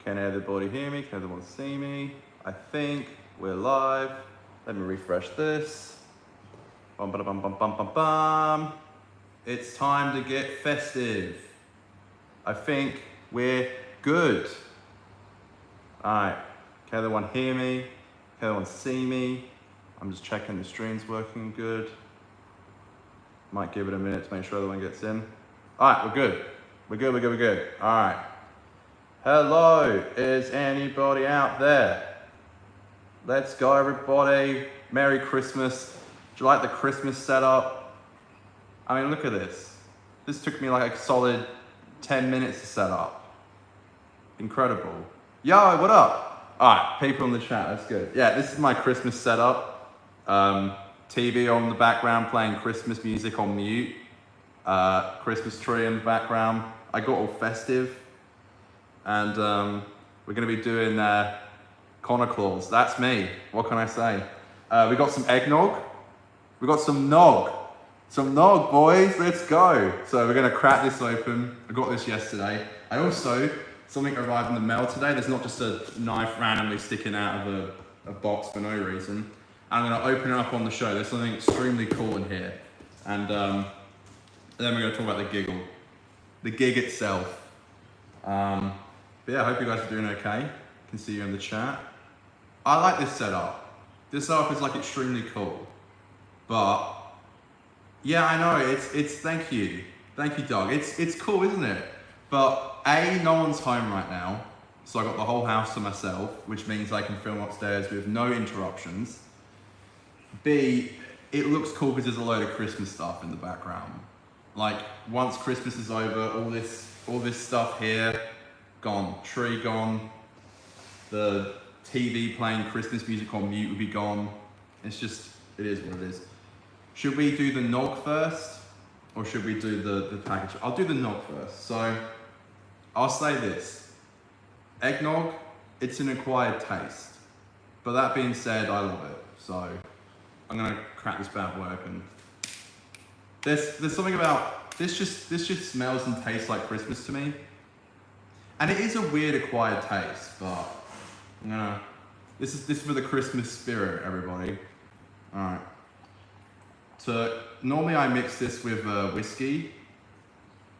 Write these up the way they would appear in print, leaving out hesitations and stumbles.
Can everybody hear me? Can everyone see me? I think we're live. Let me refresh this. Bum, bum, bum, bum, bum, bum, bum. It's time to get festive. I think we're good. All right, can everyone hear me? Can everyone see me? I'm just checking the stream's working good. Might give it a minute to make sure everyone gets in. All right, we're good. We're good. All right. Hello, is anybody out there? Let's go, everybody. Merry Christmas. Do you like the Christmas setup? I mean, look at this. This took me like a solid 10 minutes to set up. Incredible. Yo, what up? All right, people in the chat, that's good. Yeah, this is my Christmas setup. TV on the background playing Christmas music on mute. Christmas tree in the background. I got all festive. And we're gonna be doing Connor Claus. That's me. What can I say? We got some eggnog. We got some nog. Some nog, boys. Let's go. So we're gonna crack this open. I got this yesterday. I also, something arrived in the mail today. There's not just a knife randomly sticking out of a box for no reason. I'm gonna open it up on the show. There's something extremely cool in here. And then we're gonna talk about the giggle. The gig itself. But yeah, I hope you guys are doing okay. I can see you in the chat. I like this setup. This setup is like extremely cool. But yeah, I know, it's thank you, Doug. It's cool, isn't it? But A, no one's home right now. So I got the whole house to myself, which means I can film upstairs with no interruptions. B, it looks cool because there's a load of Christmas stuff in the background. Like once Christmas is over, all this stuff here, gone. Tree gone. The TV playing Christmas music on mute would be gone. It's just, it is what it is. Should we do the nog first? Or should we do the package? I'll do the nog first. So, I'll say this. Eggnog, it's an acquired taste. But that being said, I love it. So, I'm gonna crack this bad boy open. There's something about, this just smells and tastes like Christmas to me. And it is a weird acquired taste, but this is for the Christmas spirit, everybody. All right. So normally I mix this with whiskey,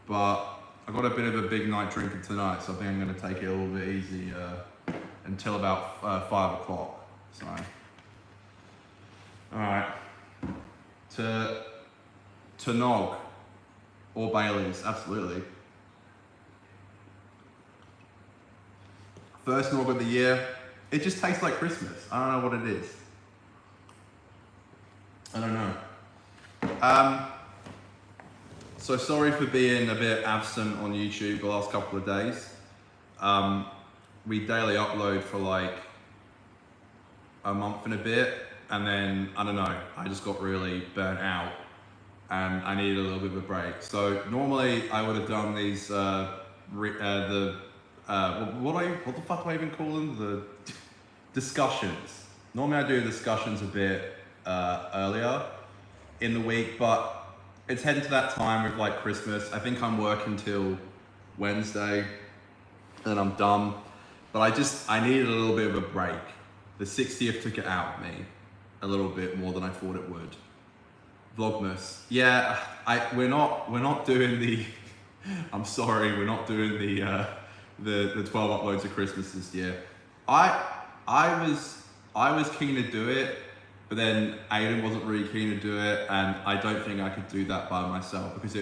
but I got a bit of a big night drinking tonight, so I think I'm gonna take it a little bit easy until about 5 o'clock. So, all right. To nog or Bailey's, absolutely. First nog of the year, it just tastes like Christmas. I don't know what it is. I don't know. So sorry for being a bit absent on YouTube the last couple of days. We daily upload for like a month and a bit, and then, I don't know, I just got really burnt out and I needed a little bit of a break. So normally I would have done these, what the fuck do I even call them? The discussions. Normally I do discussions a bit earlier in the week, but it's heading to that time with like Christmas. I think I'm working till Wednesday and I'm done. But I needed a little bit of a break. The 60th took it out of me a little bit more than I thought it would. Vlogmas. Yeah, we're not doing the, I'm sorry, we're not doing the 12 uploads of Christmas this year. I was keen to do it, but then Aiden wasn't really keen to do it, and I don't think I could do that by myself because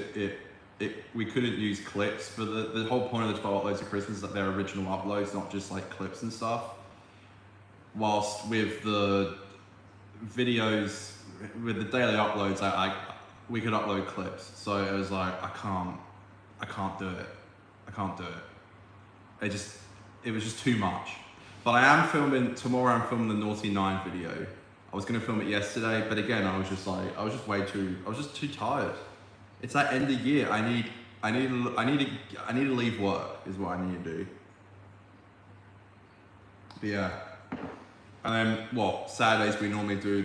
we couldn't use clips. For the whole point of the 12 uploads of Christmas is that they're original uploads, not just like clips and stuff. Whilst with the videos, with the daily uploads, we could upload clips. So it was like, I can't do it. I can't do it. It was just too much. But I am filming, tomorrow I'm filming the Naughty 9 video. I was gonna film it yesterday, but again, I was just too tired. It's that end of year. I need to leave work is what I need to do. But yeah. And then Saturdays we normally do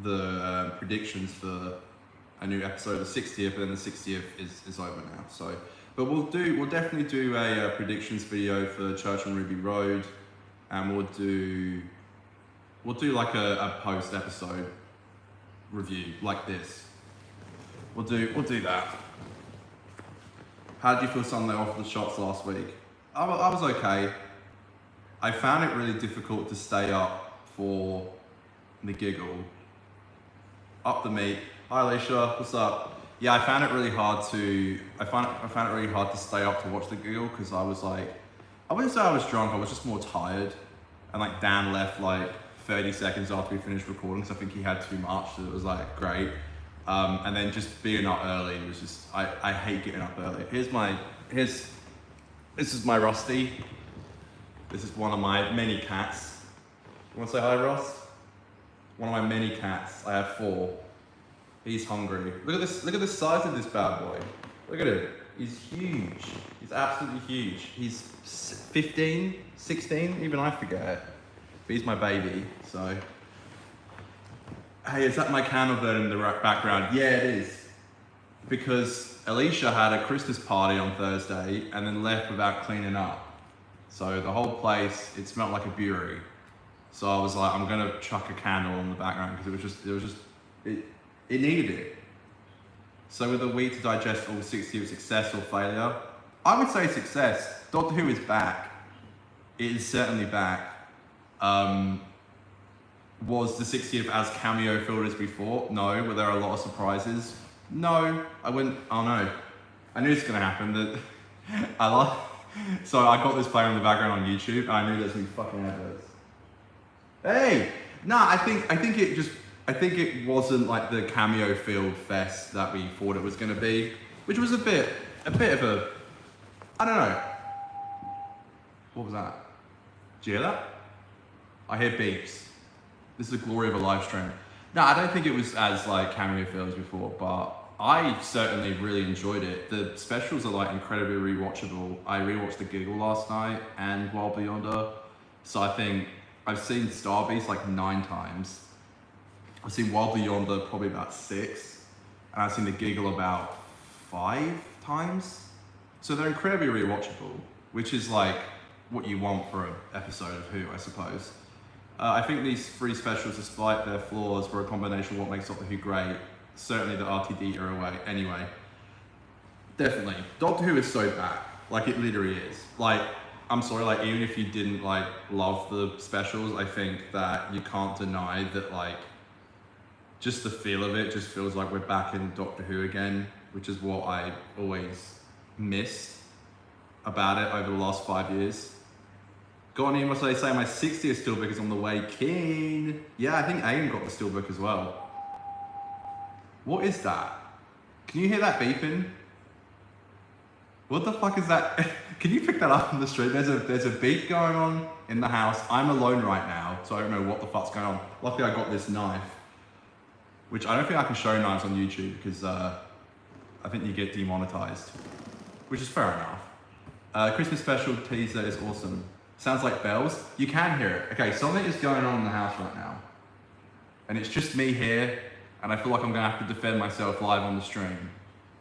the predictions for a new episode of the 60th, and then the 60th is over now. So But we'll definitely do a predictions video for Church on Ruby Road, and we'll do like a post episode review like this. We'll do that. How did you feel Sunday off the shots last week? I was okay. I found it really difficult to stay up for the giggle. Up the meat. Hi Alicia, what's up? Yeah, I found it really hard to stay up to watch the giggle because I was like, I wouldn't say I was drunk, I was just more tired. And like Dan left like 30 seconds after we finished recording, so I think he had too much, so it was like great. And then just being up early was just, I hate getting up early. This is my Rusty. This is one of my many cats. You wanna say hi, Ross? One of my many cats, I have 4. He's hungry. Look at the size of this bad boy. Look at him, he's huge. He's absolutely huge. He's 15, 16, even I forget. But he's my baby, so. Hey, is that my candle burning in the background? Yeah, it is. Because Alicia had a Christmas party on Thursday and then left without cleaning up. So the whole place, it smelled like a brewery. So I was like, I'm gonna chuck a candle in the background because it needed it. So with a week to digest all 60 of success or failure, I would say success. Doctor Who is back. It is certainly back. Was the 60th as cameo filled as before? No. Were there a lot of surprises? No. I wouldn't, oh no. I knew this was gonna happen. So I got this playing in the background on YouTube and I knew there's gonna be fucking adverts. Hey! Nah, I think it wasn't like the cameo filled fest that we thought it was gonna be, which was a bit of a, I don't know. What was that? Did you hear that? I hear beeps. This is the glory of a live stream. No, I don't think it was as like cameo filled as before, but I certainly really enjoyed it. The specials are like incredibly rewatchable. I rewatched The Giggle last night and Wild Beyonder. So I think I've seen Star Beast like 9 times. I've seen Wild Beyonder probably about 6. And I've seen The Giggle about 5 times. So they're incredibly rewatchable, which is like what you want for an episode of Who, I suppose. I think these 3 specials, despite their flaws, were a combination of what makes Doctor Who great. Certainly the RTD era way. Anyway, definitely. Doctor Who is so back. Like, it literally is. Like, I'm sorry, like, even if you didn't, like, love the specials, I think that you can't deny that, like, just the feel of it just feels like we're back in Doctor Who again, which is what I always missed about it over the last 5 years. Go on, Ian, what they say? My 60th steelbook is on the way. Keen. Yeah, I think Aiden got the steelbook as well. What is that? Can you hear that beeping? What the fuck is that? Can you pick that up on the street? There's a beep going on in the house. I'm alone right now, so I don't know what the fuck's going on. Luckily I got this knife, which I don't think I can show knives on YouTube because I think you get demonetized, which is fair enough. Christmas special teaser is awesome. Sounds like bells. You can hear it. Okay, something is going on in the house right now. And it's just me here, and I feel like I'm gonna have to defend myself live on the stream.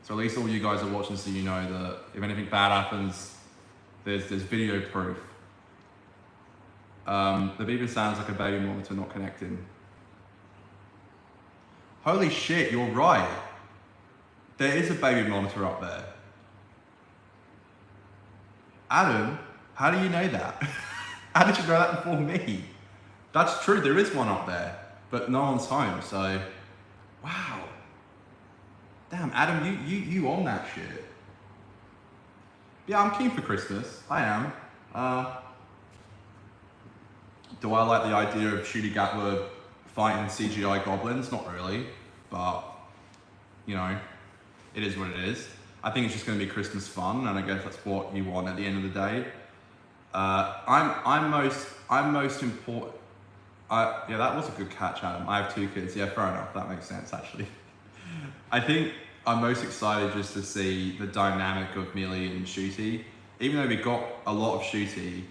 So at least all you guys are watching so you know that if anything bad happens, there's video proof. The beeping sounds like a baby monitor not connecting. Holy shit, you're right. There is a baby monitor up there. Adam, how do you know that? How did you know that before me? That's true, there is one up there, but no one's home, so, wow. Damn, Adam, you on that shit. Yeah, I'm keen for Christmas, I am. Do I like the idea of Shooty Gatwa fighting CGI goblins? Not really, but, you know, it is what it is. I think it's just gonna be Christmas fun, and I guess that's what you want at the end of the day. I'm most important. Yeah, that was a good catch, Adam. I have 2 kids. Yeah, fair enough. That makes sense, actually. I think I'm most excited just to see the dynamic of Millie and Shooty. Even though we got a lot of Shooty,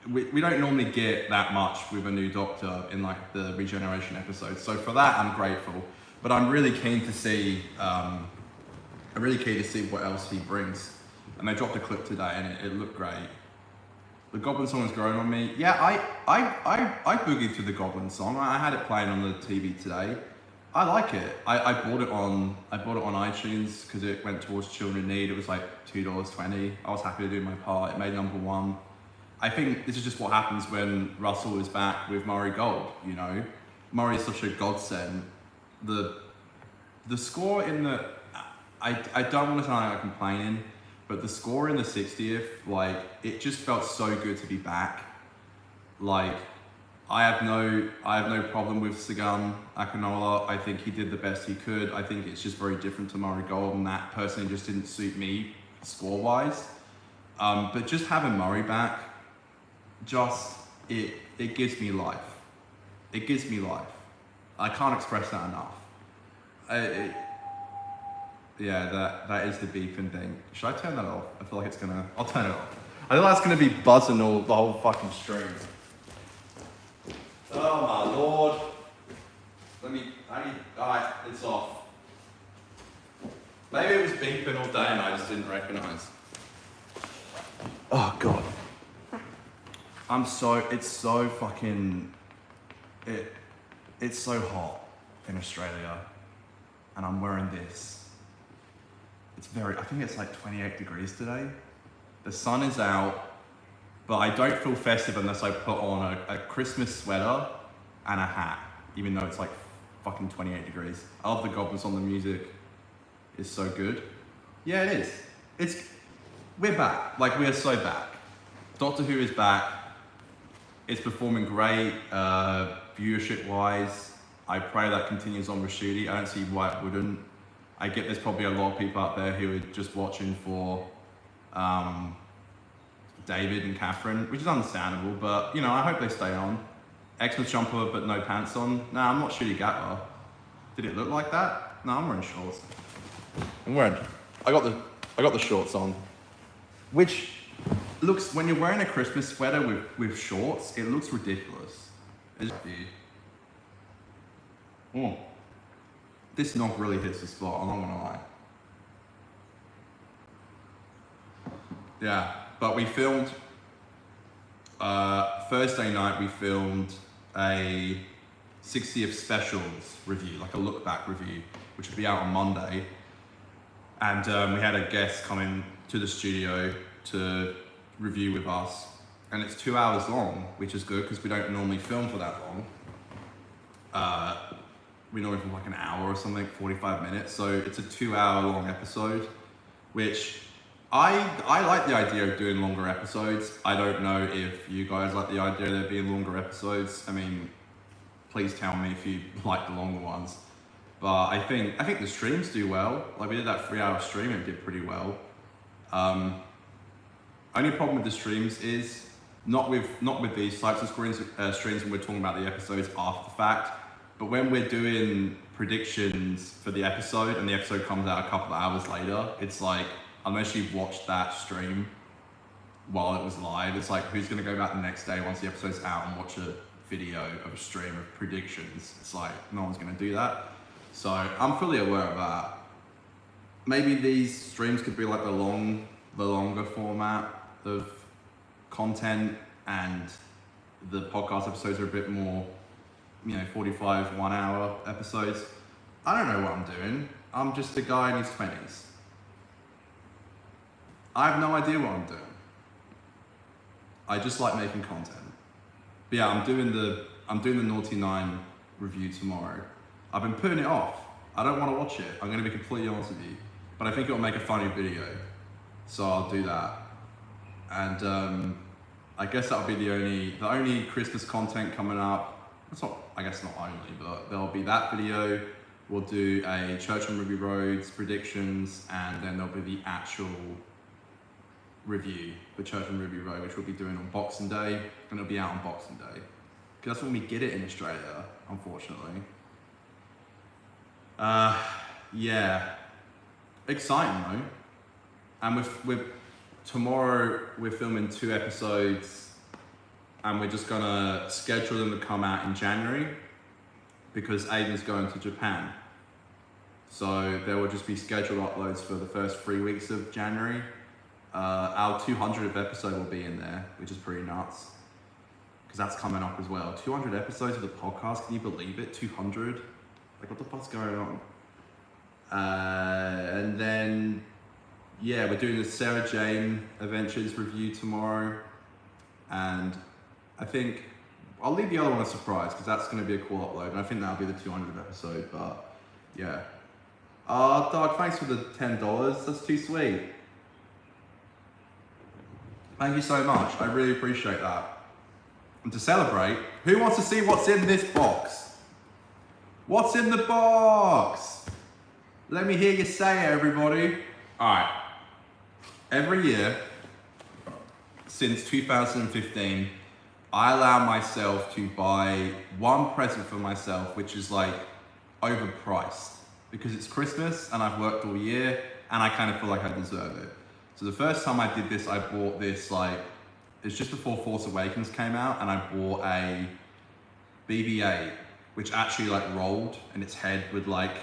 we don't normally get that much with a new Doctor in like the regeneration episodes. So for that, I'm grateful. But I'm really keen to see I'm really keen to see what else he brings. And they dropped a clip today and it looked great. The Goblin song has grown on me. Yeah, I boogied to the Goblin song. I had it playing on the TV today. I like it. I bought it on iTunes because it went towards Children in Need. It was like $2.20. I was happy to do my part. It made #1. I think this is just what happens when Russell is back with Murray Gold, you know? Murray is such a godsend. The score in the, I don't want to sound like I'm complaining, but the score in the 60th, like, it just felt so good to be back. Like, I have no problem with Sagan Akinola. I think he did the best he could. I think it's just very different to Murray Gold, and that personally just didn't suit me score-wise. But just having Murray back, it gives me life. It gives me life. I can't express that enough. Yeah, that is the beeping thing. Should I turn that off? I feel like it's gonna, I'll turn it off. I think that's gonna be buzzing the whole fucking stream. Oh my lord. Alright, it's off. Maybe it was beeping all day and I just didn't recognize. Oh god. It's so hot in Australia and I'm wearing this. I think it's like 28 degrees today. The sun is out, but I don't feel festive unless I put on a Christmas sweater and a hat, even though it's like fucking 28 degrees. I love the Goblin song, the music is so good. Yeah, it is. We're back, like we are so back. Doctor Who is back. It's performing great, viewership-wise. I pray that continues on with Shooty. I don't see why it wouldn't. I get there's probably a lot of people out there who are just watching for David and Catherine, which is understandable, but you know, I hope they stay on. Xmas jumper but no pants on. Nah, I'm not Shooty Gatler. Did it look like that? No, I'm wearing shorts. I got the shorts on. Which looks, when you're wearing a Christmas sweater with shorts, it looks ridiculous. This knob really hits the spot, I'm not gonna lie. Yeah, but we filmed, Thursday night we filmed a 60th specials review, like a look back review, which will be out on Monday. And we had a guest come in to the studio to review with us. And it's 2 hours long, which is good because we don't normally film for that long. We normally film like an hour or something, 45 minutes. So it's a 2 hour long episode, which I like the idea of doing longer episodes. I don't know if you guys like the idea of there being longer episodes. I mean, please tell me if you like the longer ones. But I think the streams do well. Like we did that 3 hour stream, it did pretty well. Only problem with the streams is not with these types of streams when we're talking about the episodes after the fact, but when we're doing predictions for the episode and the episode comes out a couple of hours later, it's like, unless you've watched that stream while it was live, it's like, who's gonna go back the next day once the episode's out and watch a video of a stream of predictions? It's like, no one's gonna do that. So I'm fully aware of that. Maybe these streams could be like the longer format of content, and the podcast episodes are a bit more, 45, 1 hour episodes. I don't know what I'm doing. I'm just a guy in his 20s. I have no idea what I'm doing. I just like making content. But yeah, I'm doing the Naughty 9 review tomorrow. I've been putting it off. I don't want to watch it. I'm going to be completely honest with you. But I think it'll make a funny video. So I'll do that. And I guess that'll be the only Christmas content coming up. It's not, I guess not only, but there'll be that video. We'll do a Church on Ruby Roads predictions, and then there'll be the actual review for Church on Ruby Road, which we'll be doing on Boxing Day, and it'll be out on Boxing Day. Because that's when we get it in Australia, unfortunately. Yeah, exciting though. And with tomorrow we're filming 2 episodes, and we're just gonna schedule them to come out in January because Aiden's going to Japan. So there will just be scheduled uploads for the first 3 weeks of January. Our 200th episode will be in there, which is pretty nuts. Because that's coming up as well. 200 episodes of the podcast, can you believe it? 200? Like, what the fuck's going on? And then, yeah, we're doing the Sarah Jane Adventures review tomorrow. And I think, I'll leave the other one a surprise, because that's going to be a cool upload. And I think that'll be the 200th episode, but yeah. Doug, thanks for the $10. That's too sweet. Thank you so much. I really appreciate that. And to celebrate, who wants to see what's in this box? What's in the box? Let me hear you say it, everybody. All right. Every year, since 2015, I allow myself to buy one present for myself, which is like overpriced, because it's Christmas and I've worked all year and I kind of feel like I deserve it. So the first time I did this, I bought this like, it's just before Force Awakens came out, and I bought a BB-8, which actually like rolled and its head would like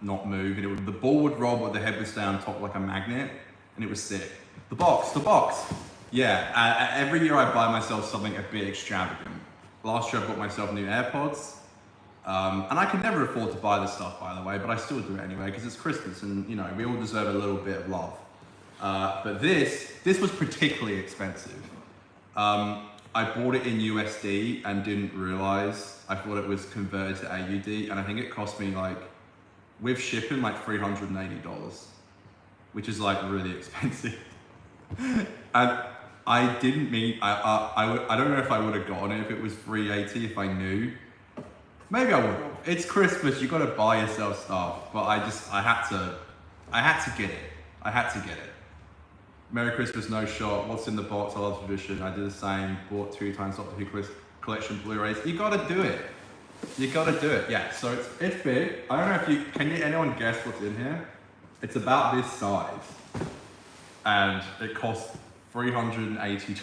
not move, and the ball would roll but the head would stay on top like a magnet, and it was sick. The box. Yeah, every year I buy myself something a bit extravagant. Last year I bought myself new AirPods, and I could never afford to buy this stuff, by the way, but I still do it anyway because it's Christmas and, you know, we all deserve a little bit of love. But this was particularly expensive. I bought it in USD and didn't realize, I thought it was converted to AUD, and I think it cost me like, with shipping, like $380, which is like really expensive. And I didn't mean, I don't know if I would have gotten it if it was $380 if I knew. Maybe I would have. It's Christmas, you gotta buy yourself stuff, but I had to get it. I had to get it. Merry Christmas, no shot. What's in the box? I love tradition. I did the same. Bought 2 times Doctor Who collection Blu-rays. You gotta do it. You gotta do it. Yeah. So it's big. I don't know if anyone guess what's in here? It's about this size, and it costs $380.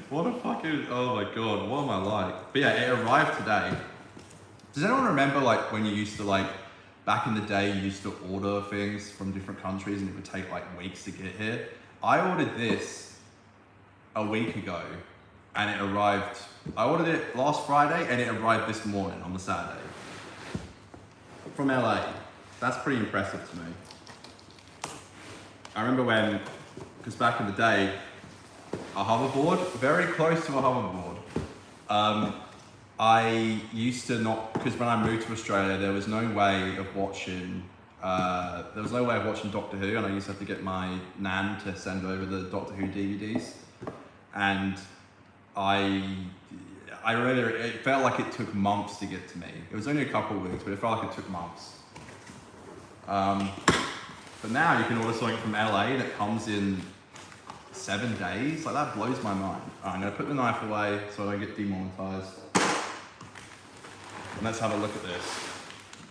What a fucking, oh my god, what am I like? But yeah, it arrived today. Does anyone remember like when you used to like, back in the day, you used to order things from different countries and it would take like weeks to get here? I ordered this a week ago and it arrived, I ordered it last Friday and it arrived this morning on the Saturday. From LA. That's pretty impressive to me. I remember when, because back in the day, a hoverboard, very close to a hoverboard. I used to not, because when I moved to Australia, there was no way of watching Doctor Who, and I used to have to get my nan to send over the Doctor Who DVDs. And I remember it felt like it took months to get to me. It was only a couple of weeks, but it felt like it took months. But now you can order something from LA that comes in 7 days. Like, that blows my mind. All right, I'm gonna put the knife away so I don't get demonetized. And let's have a look at this.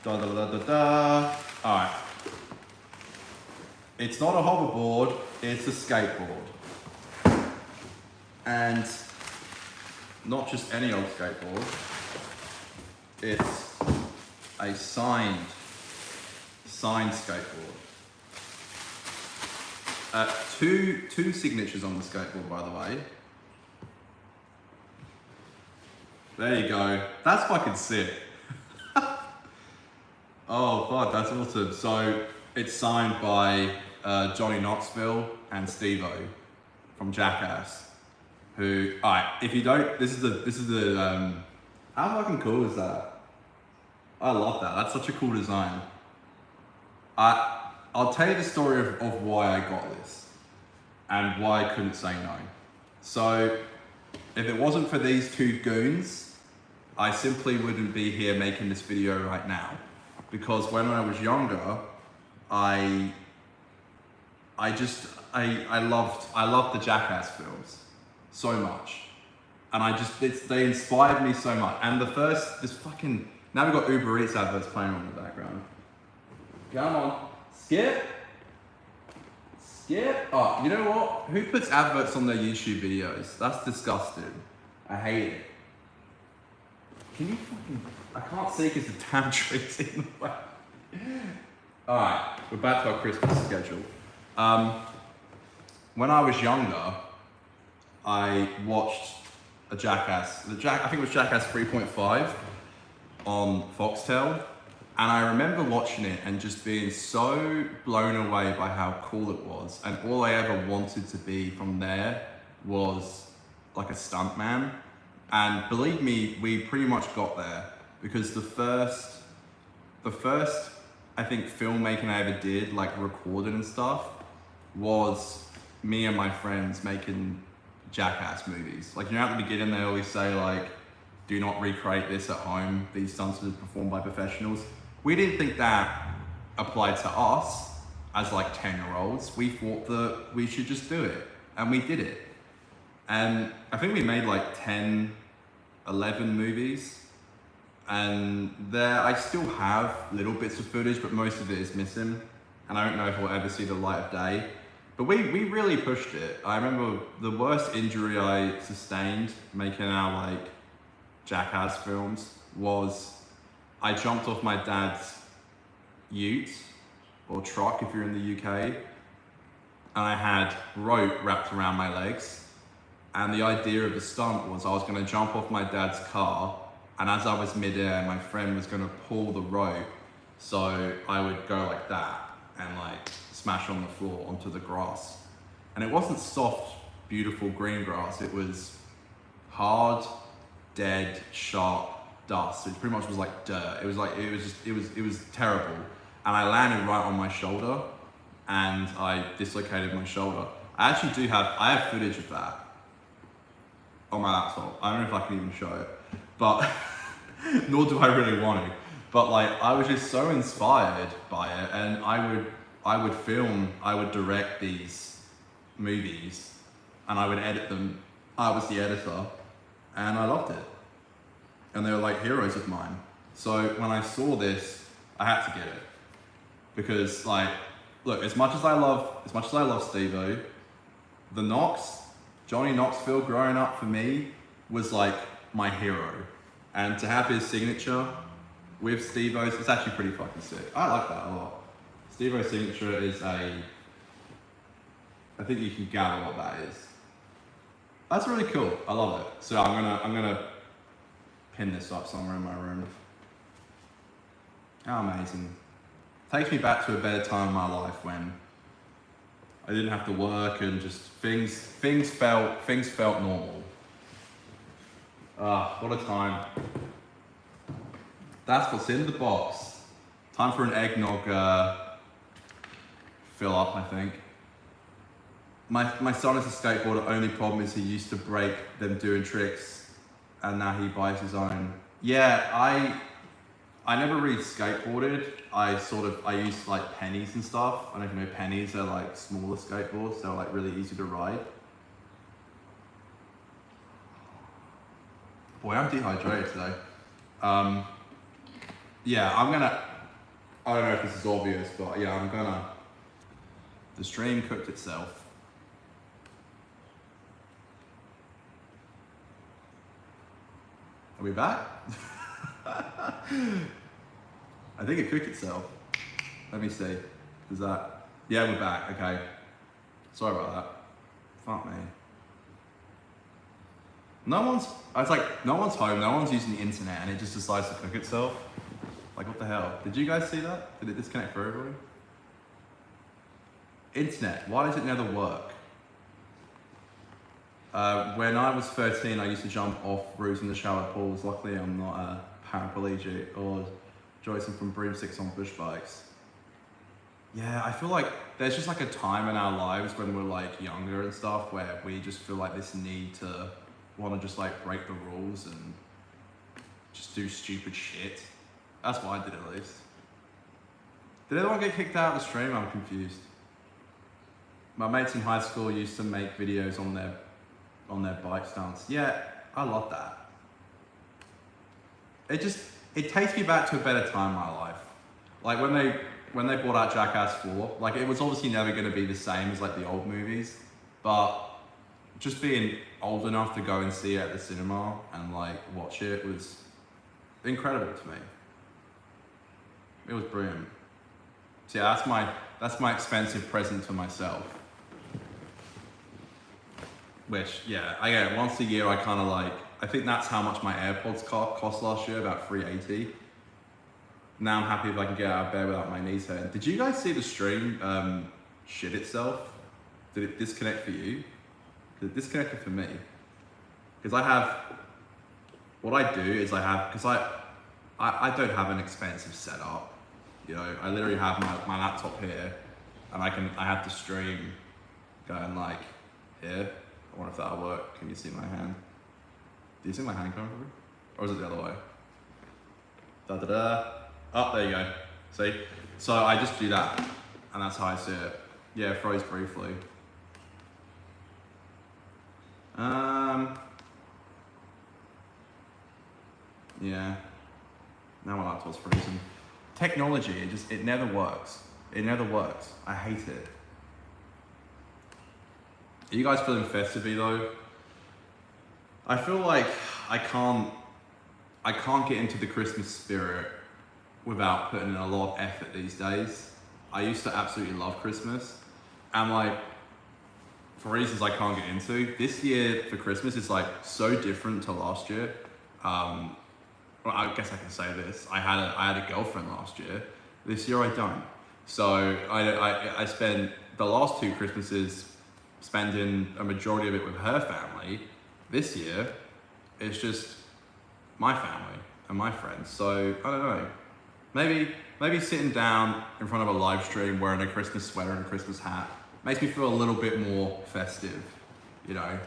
Da da da da da. All right. It's not a hoverboard, it's a skateboard. And not just any old skateboard. It's a signed skateboard. Two signatures on the skateboard, by the way. There you go. That's fucking sick. Oh, fuck, that's awesome. So it's signed by Johnny Knoxville and Steve-O from Jackass. Who, alright, if you don't, this is the, how fucking cool is that? I love that. That's such a cool design. I'll tell you the story of why I got this and why I couldn't say no. So, if it wasn't for these two goons, I simply wouldn't be here making this video right now. Because when I was younger, I loved the Jackass films so much. And they inspired me so much. And now we've got Uber Eats adverts playing on in the background. Come on, skip. Oh, you know what? Who puts adverts on their YouTube videos? That's disgusting. I hate it. Can you fucking... I can't see because the damn tree's in the way. Alright, we're back to our Christmas schedule. When I was younger, I watched a Jackass, I think it was Jackass 3.5 on Foxtel, and I remember watching it and just being so blown away by how cool it was, and all I ever wanted to be from there was like a stuntman. And believe me, we pretty much got there, because the first I think filmmaking I ever did, like recorded and stuff, was me and my friends making Jackass movies. Like, you know, at the beginning they always say like, do not recreate this at home, these stunts are performed by professionals. We didn't think that applied to us as like 10-year-olds. We thought that we should just do it, and we did it. And I think we made like 10, 11 movies, and there I still have little bits of footage, but most of it is missing, and I don't know if we'll ever see the light of day. But we really pushed it. I remember the worst injury I sustained making our like Jackass films was I jumped off my dad's ute, or truck if you're in the UK, and I had rope wrapped around my legs. And the idea of the stunt was I was going to jump off my dad's car, and as I was midair, my friend was going to pull the rope, so I would go like that and like smash on the floor onto the grass. And it wasn't soft, beautiful green grass. It was hard, dead, sharp dust. It pretty much was like dirt. It was terrible. And I landed right on my shoulder, and I dislocated my shoulder. I have footage of that on my laptop. I don't know if I can even show it, but nor do I really want to. But like, I was just so inspired by it, and I would direct these movies, and I would edit them. I was the editor, and I loved it. And they were like heroes of mine. So when I saw this, I had to get it, because like, look, as much as I love Steve-O, Johnny Knoxville growing up for me was like my hero. And to have his signature with Steve-O's, it's actually pretty fucking sick. I like that a lot. Steve-O's signature is I think you can gather what that is. That's really cool. I love it. So I'm gonna pin this up somewhere in my room. How amazing. Takes me back to a better time in my life when I didn't have to work, and just things felt normal. Ah, what a time. That's what's in the box. Time for an eggnog fill up, I think. My son is a skateboarder. Only problem is he used to break them doing tricks, and now he buys his own. Yeah, I never really skateboarded. I used like pennies and stuff. I don't know if you know pennies, they're like smaller skateboards. They're like really easy to ride. Boy, I'm dehydrated today. Yeah, I don't know if this is obvious, but yeah, the stream cooked itself. Are we back? I think it cooked itself. Let me see. Does that? Yeah, we're back. Okay. Sorry about that. Fuck me. No one's home. No one's using the internet, and it just decides to cook itself. Like, what the hell? Did you guys see that? Did it disconnect for everybody? Internet. Why does it never work? When I was 13, I used to jump off roofs in the shower pools. Luckily, I'm not a paraplegic or joystick from broomsticks on push bikes. Yeah, I feel like there's just like a time in our lives when we're like younger and stuff where we just feel like this need to want to just like break the rules and just do stupid shit. That's what I did at least. Did anyone get kicked out of the stream? I'm confused. My mates in high school used to make videos on their bike stunts. Yeah, I love that. It takes me back to a better time in my life. Like when they brought out Jackass 4, like it was obviously never going to be the same as like the old movies, but just being old enough to go and see it at the cinema and like watch it was incredible to me. It was brilliant. So yeah, that's my expensive present to myself. Which, yeah, I get it. Once a year I kind of like, I think that's how much my AirPods cost last year, about $380. Now I'm happy if I can get out of bed without my knees hurting. Did you guys see the stream shit itself? Did it disconnect for you? Did it disconnected for me? Because I have, what I do is I have, because I don't have an expensive setup. You know, I literally have my laptop here, and I have the stream going like here. I wonder if that'll work. Can you see my hand? Do you see my hand coming through? Or is it the other way? Da da da. Oh, there you go. See? So I just do that, and that's how I see it. Yeah, it froze briefly. Yeah. Now my laptop's freezing. Technology, it never works. It never works. I hate it. Are you guys feeling festive-y though? I feel like I can't get into the Christmas spirit without putting in a lot of effort these days. I used to absolutely love Christmas, and like, for reasons I can't get into, this year for Christmas is like so different to last year. Well, I guess I can say this. I had a girlfriend last year. This year I don't. So I spent the last 2 Christmases spending a majority of it with her family. This year, it's just my family and my friends. So I don't know. Maybe sitting down in front of a live stream wearing a Christmas sweater and a Christmas hat makes me feel a little bit more festive, you know.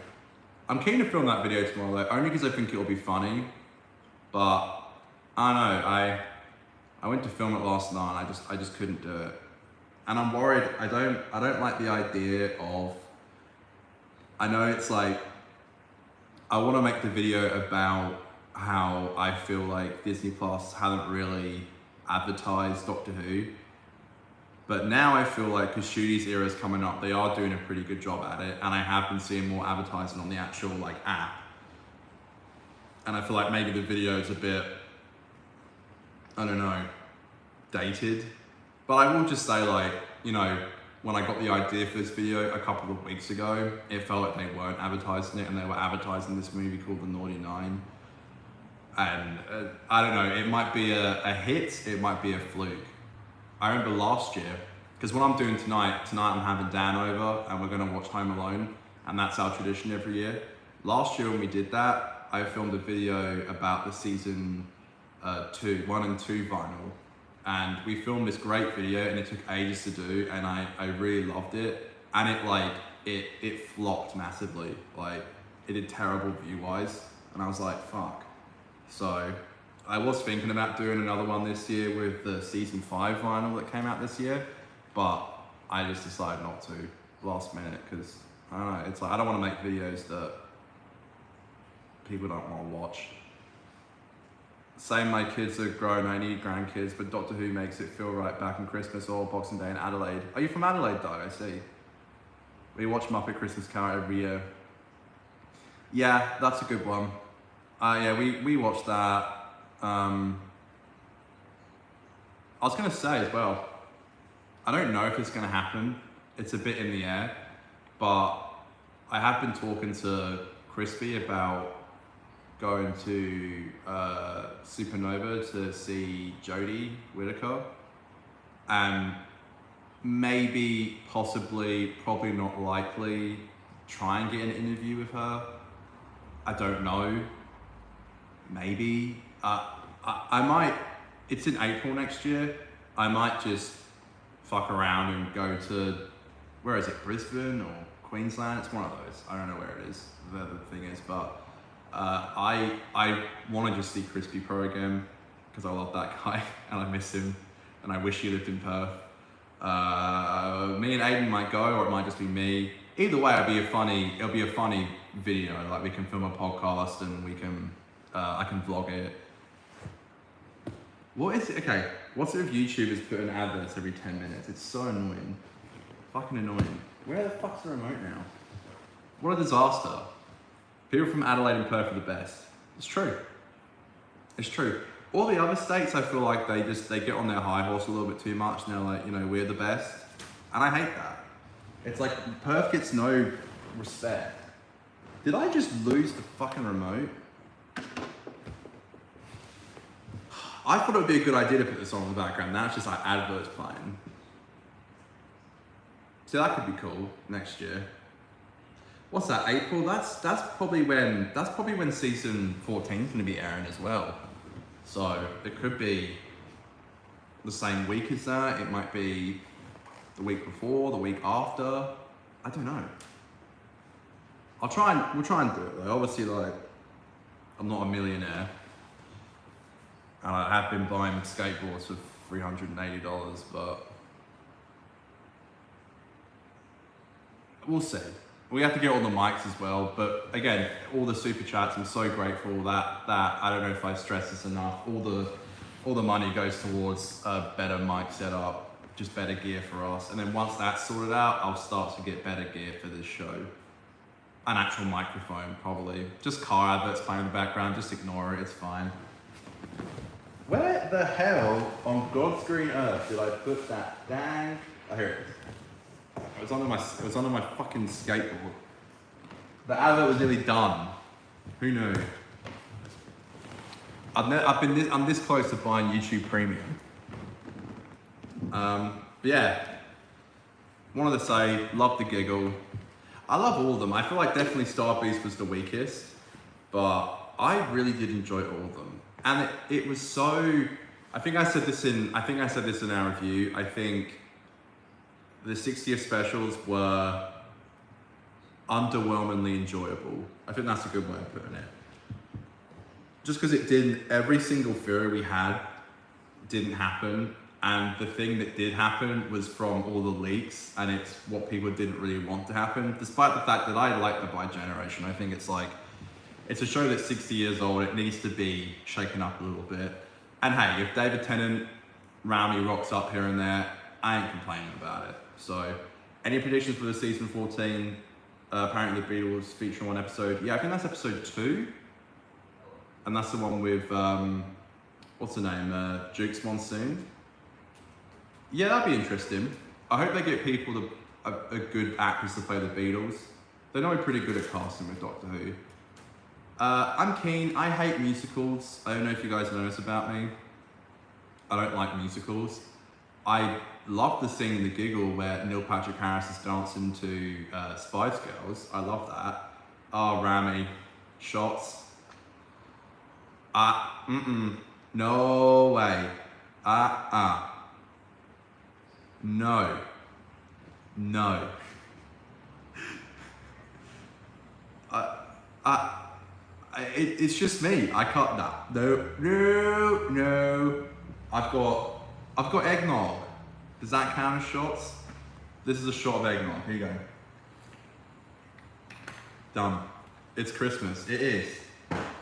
I'm keen to film that video tomorrow though, only because I think it'll be funny. But I don't know, I went to film it last night and I just couldn't do it. And I'm worried, I don't like the idea of, I know it's like, I want to make the video about how I feel like Disney Plus hasn't really advertised Doctor Who. But now I feel like, because Shooty's era is coming up, they are doing a pretty good job at it, and I have been seeing more advertising on the actual like app. And I feel like maybe the video is a bit, I don't know, dated. But I will just say, like, you know, when I got the idea for this video a couple of weeks ago, it felt like they weren't advertising it, and they were advertising this movie called The Naughty Nine. And I don't know, it might be a hit, it might be a fluke. I remember last year, because what I'm doing tonight I'm having Dan over and we're gonna watch Home Alone, and that's our tradition every year. Last year when we did that, I filmed a video about the season 1 and 2 vinyl. And we filmed this great video and it took ages to do, and I really loved it. And it flopped massively. Like, it did terrible view-wise. And I was like, fuck. So I was thinking about doing another one this year with the season 5 vinyl that came out this year, but I just decided not to last minute, because I don't know, it's like, I don't want to make videos that people don't want to watch. Same, my kids are grown, I need grandkids, but Doctor Who makes it feel right back in Christmas or Boxing Day in Adelaide. Are you from Adelaide, Doug? I see. We watch Muppet Christmas Carol every year. Yeah, that's a good one. Yeah, we watched that. I was gonna say as well, I don't know if it's gonna happen. It's a bit in the air, but I have been talking to Crispy about going to Supernova to see Jodie Whittaker, and maybe, possibly, probably not likely, try and get an interview with her. I don't know. Maybe. I might, it's in April next year, I might just fuck around and go to, where is it, Brisbane or Queensland? It's one of those. I don't know where it is, the thing is, but I want to just see Crispy Pro again, because I love that guy and I miss him, and I wish he lived in Perth. Me and Aiden might go, or it might just be me. Either way, it'll be a funny video. Like, we can film a podcast and we can, I can vlog it. What is it? Okay, what's it with YouTubers putting adverts every 10 minutes? It's so annoying. Fucking annoying. Where the fuck's the remote now? What a disaster. People from Adelaide and Perth are the best. It's true. It's true. all the other states, I feel like they get on their high horse a little bit too much, and they're like, you know, we're the best, and I hate that. It's like Perth gets no respect. Did I just lose the fucking remote? I thought it would be a good idea to put this on in the background. Now it's just like adverts playing. So that could be cool next year. What's that? April? That's probably when season 14 is going to be airing as well. So it could be the same week as that. It might be the week before, the week after. I don't know. We'll try and do it though. Obviously, like, I'm not a millionaire, and I have been buying skateboards for $380, but we'll see. We have to get all the mics as well, but again, all the super chats, I'm so grateful that I don't know if I stress this enough, all the money goes towards a better mic setup, just better gear for us. And then once that's sorted out, I'll start to get better gear for this show. An actual microphone, probably. Just car adverts playing in the background, just ignore it, it's fine. Where the hell on God's green earth did I put that dang? Oh, here it is. It was under my fucking skateboard. The advert was nearly done. Who knew? I'm this close to buying YouTube Premium. But yeah, wanted to say, love the giggle. I love all of them. I feel like definitely Star Beast was the weakest, but I really did enjoy all of them. And it was so. I think I said this in our review. I think the 60th specials were underwhelmingly enjoyable. I think that's a good way of putting it. Just because every single theory we had didn't happen, and the thing that did happen was from all the leaks, and it's what people didn't really want to happen, despite the fact that I like the Bi Generation. I think it's a show that's 60 years old, it needs to be shaken up a little bit. And hey, if David Tennant, Rami rocks up here and there, I ain't complaining about it. So, any predictions for the season 14? Apparently the Beatles feature one episode. Yeah, I think that's episode 2. And that's the one with, what's her name? Jukes Monsoon. Yeah, that'd be interesting. I hope they get people, a good actress to play the Beatles. They're normally pretty good at casting with Doctor Who. I'm keen. I hate musicals. I don't know if you guys know this about me. I don't like musicals. I love the scene in the Giggle where Neil Patrick Harris is dancing to Spice Girls. I love that. Oh, Rami. Shots. No way. No. No. It's just me. I can't. No. I've got eggnog. Does that count as shots? This is a shot of eggnog. Here you go. Done. It's Christmas. It is.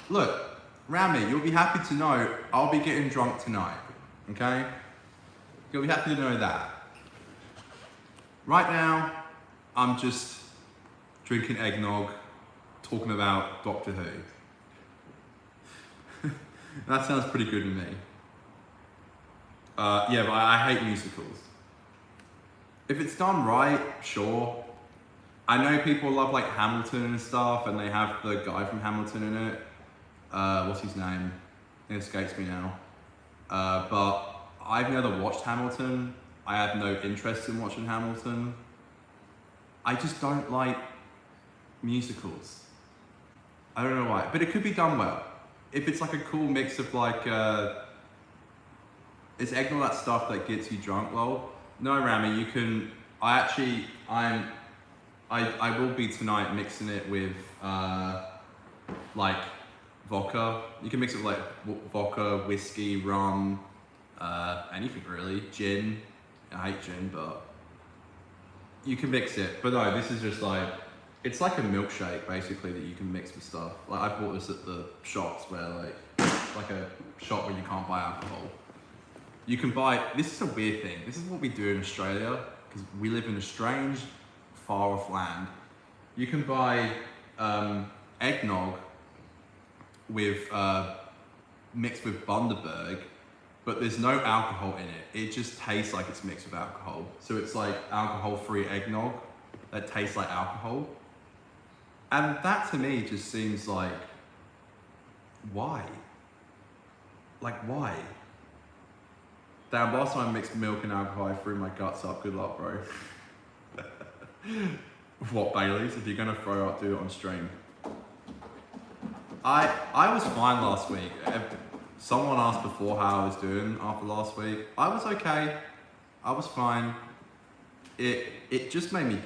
Look, Rami, you'll be happy to know I'll be getting drunk tonight. Okay? You'll be happy to know that. Right now, I'm just drinking eggnog, talking about Doctor Who. That sounds pretty good to me. Yeah, but I hate musicals. If it's done right, sure. I know people love like Hamilton and stuff, and they have the guy from Hamilton in it. What's his name? It escapes me now. But I've never watched Hamilton. I have no interest in watching Hamilton. I just don't like musicals. I don't know why, but it could be done well. If it's like a cool mix of like, is eggnog that stuff that gets you drunk? Well, no, Rami, you can. I will be tonight mixing it with like vodka. You can mix it with like vodka, whiskey, rum, anything really. Gin. I hate gin, but you can mix it. But no, this is just like, it's like a milkshake basically that you can mix with stuff. Like I bought this at the shops where like a shop where you can't buy alcohol. You can buy, this is a weird thing. This is what we do in Australia because we live in a strange, far off land. You can buy eggnog with mixed with Bundaberg, but there's no alcohol in it. It just tastes like it's mixed with alcohol. So it's like alcohol-free eggnog that tastes like alcohol. And that to me just seems like, why? Like, why? Damn, last time I mixed milk and alcohol, I threw my guts up. Good luck, bro. What, Baileys? If you're gonna throw up, do it on stream. I was fine last week. Someone asked before how I was doing after last week. I was okay. I was fine. It just made me